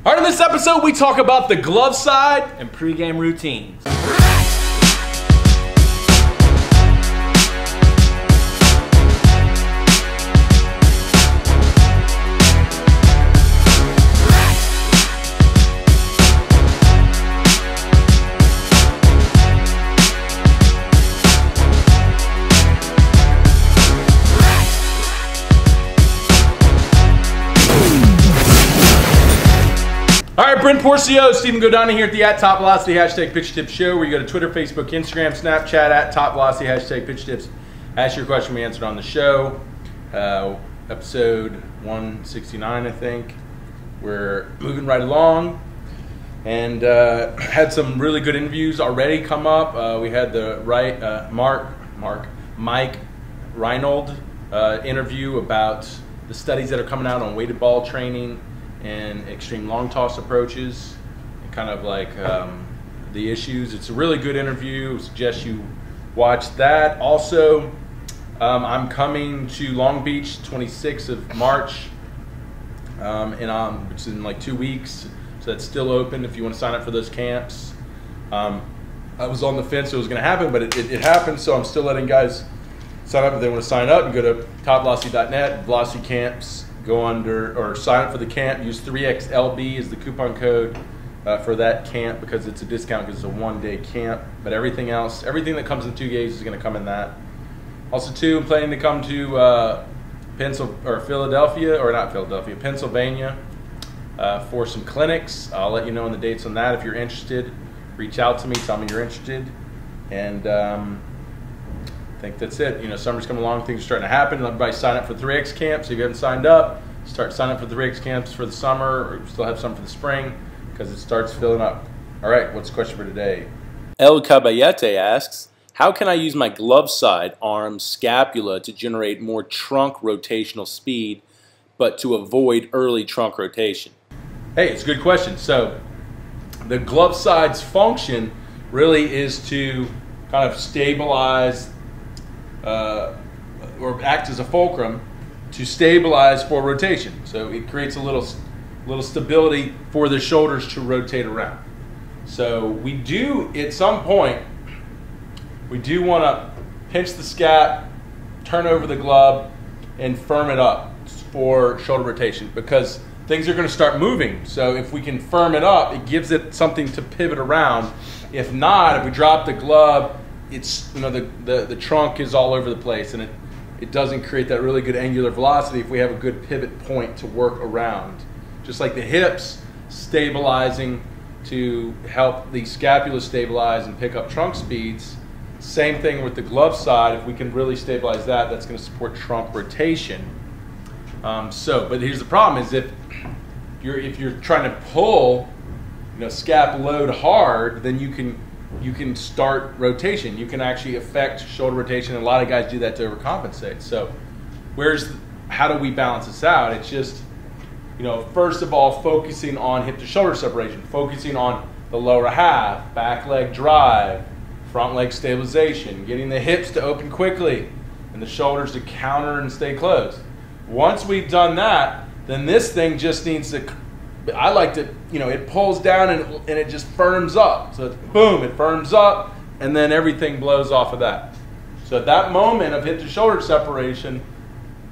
All right, in this episode, we talk about the glove side and pregame routines. All right, Brent Porcio, Stephen Godani here at the @TopVelocity #PitchTips show, where you go to Twitter, Facebook, Instagram, Snapchat @TopVelocity #PitchTips. Ask your question, we answered on the show. Episode 169, I think. We're moving right along, and had some really good interviews already come up. We had the Mike Reinold interview about the studies that are coming out on weighted ball training and extreme long toss approaches, and kind of like the issues. It's a really good interview. I suggest you watch that. Also, I'm coming to Long Beach 26th of March, which is in like 2 weeks, so that's still open if you want to sign up for those camps. I was on the fence it was going to happen, but it happened, so I'm still letting guys sign up if they want to sign up. You go to TopVelocity.net, Velocity Camps. Go under or sign up for the camp. Use 3XLB as the coupon code for that camp, because it's a discount because it's a one-day camp. But everything else, everything that comes in 2 days is going to come in that. Also, too, I'm planning to come to Pennsylvania for some clinics. I'll let you know on the dates on that. If you're interested, reach out to me. Tell me you're interested. And I think that's it. You know, summer's coming along, things are starting to happen. Everybody sign up for 3X camps. If you haven't signed up, start signing up for 3X camps for the summer, or still have some for the spring, because it starts filling up. All right, what's the question for today? El Caballete asks, how can I use my glove side, arm, scapula to generate more trunk rotational speed, but to avoid early trunk rotation? Hey, it's a good question. So the glove side's function really is to kind of stabilize or act as a fulcrum to stabilize for rotation. So it creates a little stability for the shoulders to rotate around. So we do, at some point, we do want to pinch the scap, turn over the glove, and firm it up for shoulder rotation, because things are going to start moving. So if we can firm it up, it gives it something to pivot around. If not, if we drop the glove, it's, you know, the trunk is all over the place, and it doesn't create that really good angular velocity if we have a good pivot point to work around. Just like the hips stabilizing to help the scapula stabilize and pick up trunk speeds, same thing with the glove side. If we can really stabilize that, that's going to support trunk rotation. But here's the problem: is if you're trying to pull, you know, scap load hard, then you can start rotation. You can actually affect shoulder rotation, and a lot of guys do that to overcompensate. So how do we balance this out? It's just, you know, first of all, focusing on hip to shoulder separation, focusing on the lower half, back leg drive, front leg stabilization, getting the hips to open quickly and the shoulders to counter and stay closed. Once we've done that, then this thing just needs to, I like to, you know, it pulls down and it just firms up. So it's, boom, it firms up, and then everything blows off of that. So at that moment of hip to shoulder separation,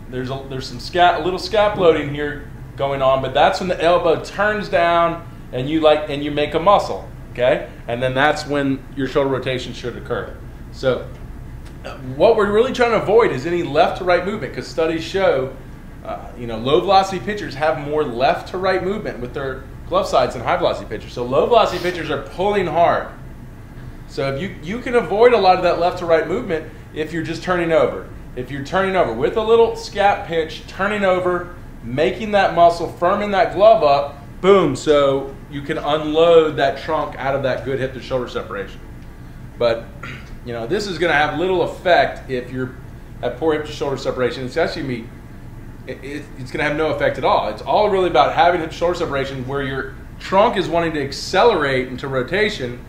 there's some a little scap loading here going on, but that's when the elbow turns down and you make a muscle, okay? And then that's when your shoulder rotation should occur. So what we're really trying to avoid is any left to right movement, because studies show low velocity pitchers have more left to right movement with their glove sides than high velocity pitchers. So low velocity pitchers are pulling hard. So if you can avoid a lot of that left to right movement if you're just turning over. If you're turning over with a little scap pitch, turning over, making that muscle, firming that glove up, boom, so you can unload that trunk out of that good hip to shoulder separation. But you know, this is going to have little effect if you're at poor hip to shoulder separation. It's actually it's going to have no effect at all. It's all really about having hip to shoulder separation where your trunk is wanting to accelerate into rotation,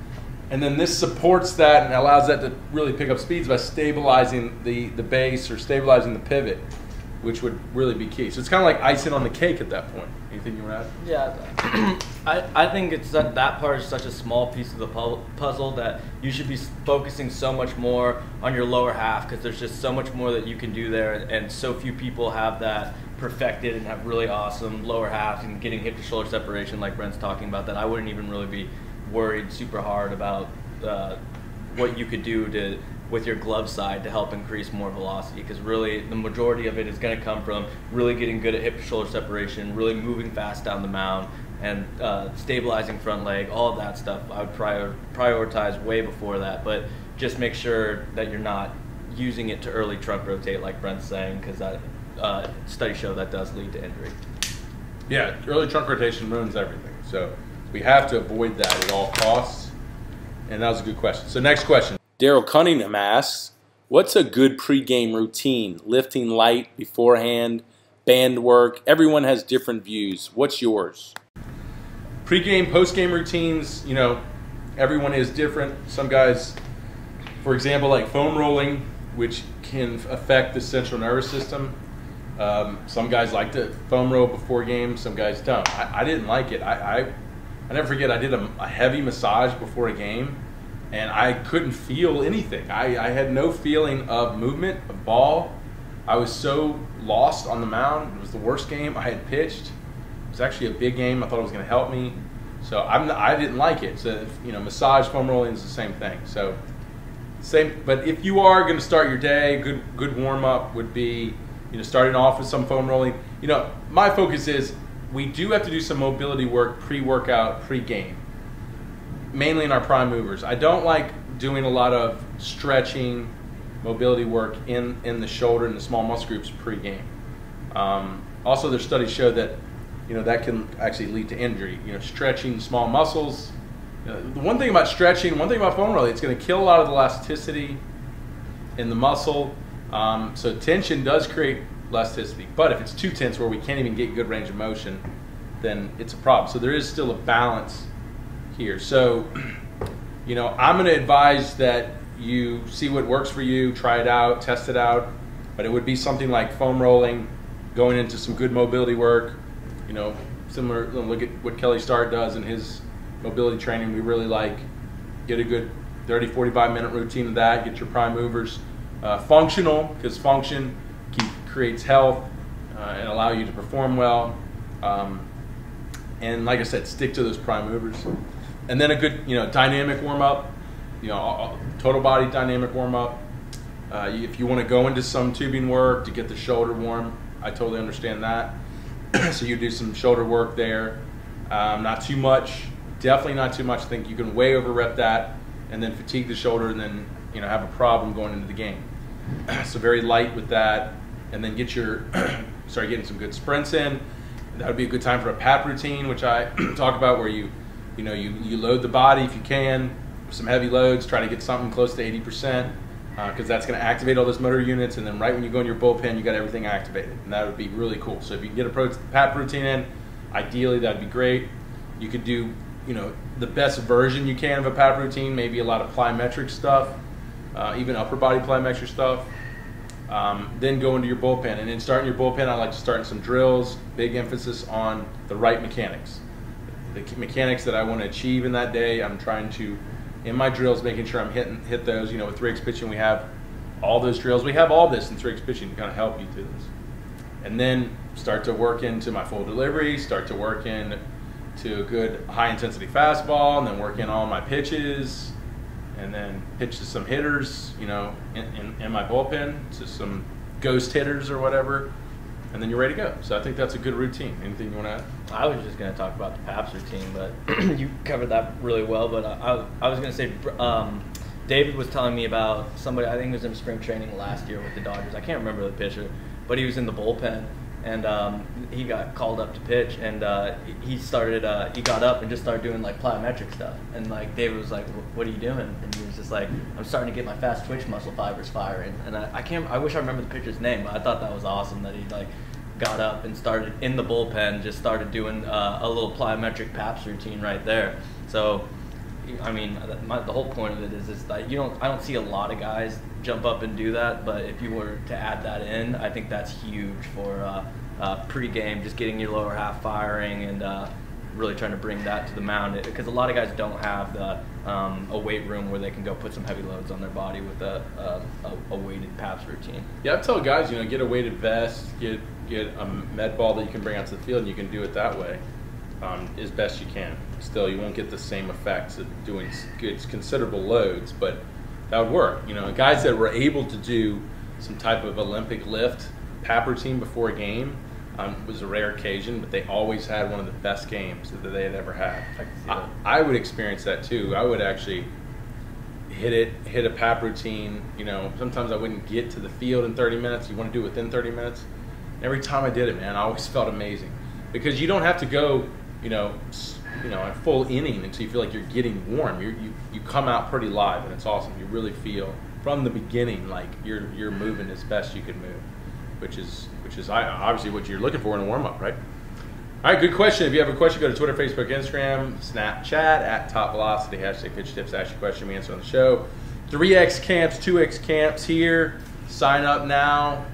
and then this supports that and allows that to really pick up speeds by stabilizing the base or stabilizing the pivot. which would really be key. So it's kind of like icing on the cake at that point. Anything you want to add? Yeah, I think it's that part is such a small piece of the puzzle that you should be focusing so much more on your lower half, because there's just so much more that you can do there, and so few people have that perfected and have really awesome lower halves and getting hip to shoulder separation like Brent's talking about, that I wouldn't even really be worried super hard about what you could do with your glove side to help increase more velocity, because really the majority of it is going to come from really getting good at hip to shoulder separation, really moving fast down the mound, and stabilizing front leg. All of that stuff I would prioritize way before that, but just make sure that you're not using it to early trunk rotate like Brent's saying, because studies show that does lead to injury. Yeah, early trunk rotation ruins everything. So we have to avoid that at all costs. And that was a good question. So next question. Daryl Cunningham asks, what's a good pregame routine? Lifting light beforehand, band work. Everyone has different views. What's yours? Pre-game, post-game routines, everyone is different. Some guys, for example, like foam rolling, which can affect the central nervous system. Some guys like to foam roll before games. Some guys don't. I didn't like it. I never forget, I did a heavy massage before a game, and I couldn't feel anything. I had no feeling of movement, of ball. I was so lost on the mound. It was the worst game I had pitched. It was actually a big game. I thought it was going to help me. So I didn't like it. So, massage, foam rolling is the same thing. So, but if you are going to start your day, good warm-up would be, starting off with some foam rolling. My focus is we do have to do some mobility work pre-workout, pre-game, mainly in our prime movers. I don't like doing a lot of stretching, mobility work in the shoulder and the small muscle groups pre-game. Also, their studies show that that can actually lead to injury. Stretching small muscles. The one thing about stretching, one thing about foam rolling, it's going to kill a lot of the elasticity in the muscle. So tension does create elasticity, but if it's too tense where we can't even get good range of motion, then it's a problem. So there is still a balance here. So, I'm going to advise that you see what works for you, try it out, test it out, but it would be something like foam rolling, going into some good mobility work, similar, look at what Kelly Starr does in his mobility training. We really like, get a good 30, 45-minute routine of that, get your prime movers functional, because function creates health and allow you to perform well. And like I said, stick to those prime movers. And then a good, dynamic warm-up, total body dynamic warm-up. If you want to go into some tubing work to get the shoulder warm, I totally understand that. So you do some shoulder work there. Not too much, definitely not too much. I think you can way over rep that and then fatigue the shoulder and then, have a problem going into the game. So very light with that, and then start getting some good sprints in. That would be a good time for a PAP routine, which I talk about, where you load the body if you can, with some heavy loads, try to get something close to 80%, because that's going to activate all those motor units, and then right when you go in your bullpen, you got everything activated, and that would be really cool. So if you can get a PAP routine in, ideally that'd be great. You could do, the best version you can of a PAP routine, maybe a lot of plyometric stuff, even upper body plyometric stuff. Then go into your bullpen, and then starting your bullpen, I like to start in some drills, big emphasis on the right mechanics. The mechanics that I want to achieve in that day, I'm trying to, in my drills, making sure I'm hit those. With 3x pitching, we have all those drills. We have all this in 3x pitching to kind of help you through this. And then start to work into my full delivery, start to work in to a good high-intensity fastball, and then work in all my pitches, and then pitch to some hitters, in my bullpen, to some ghost hitters or whatever, and then you're ready to go. So I think that's a good routine. Anything you want to add? I was just going to talk about the PAPS routine, but you covered that really well. But I was going to say, David was telling me about somebody, I think he was in spring training last year with the Dodgers. I can't remember the pitcher, but he was in the bullpen, and he got called up to pitch, and he got up and just started doing like plyometric stuff, and like David was like, what are you doing? And he was just like, I'm starting to get my fast twitch muscle fibers firing. And I wish I remember the pitcher's name, but I thought that was awesome that he like got up and started in the bullpen, just started doing a little plyometric PAPS routine right there. So I mean, the whole point of it is that I don't see a lot of guys jump up and do that, but if you were to add that in, I think that's huge for pre-game, just getting your lower half firing and really trying to bring that to the mound, because a lot of guys don't have a weight room where they can go put some heavy loads on their body with a weighted PAPS routine. Yeah, I tell guys, get a weighted vest, get a med ball that you can bring out to the field, and you can do it that way as best you can. Still, you won't get the same effects of doing considerable loads, but that would work. Guys that were able to do some type of Olympic lift PAP routine before a game, was a rare occasion, but they always had one of the best games that they had ever had. I would experience that too. I would actually hit a PAP routine. Sometimes I wouldn't get to the field in 30 minutes. You want to do it within 30 minutes. And every time I did it, man, I always felt amazing, because you don't have to go, a full inning until you feel like you're getting warm. You come out pretty live, and it's awesome. You really feel from the beginning like you're moving as best you can move, which is obviously what you're looking for in a warm-up, right? All right, good question. If you have a question, go to Twitter, Facebook, Instagram, Snapchat, at TopVelocity, #PitchTips, ask your question, we answer on the show. 3X camps, 2X camps here. Sign up now.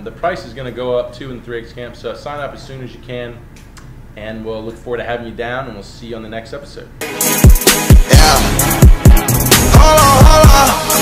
The price is going to go up too in the 3X camps, so sign up as soon as you can, and we'll look forward to having you down, and we'll see you on the next episode. Yeah. Hold on, hold on.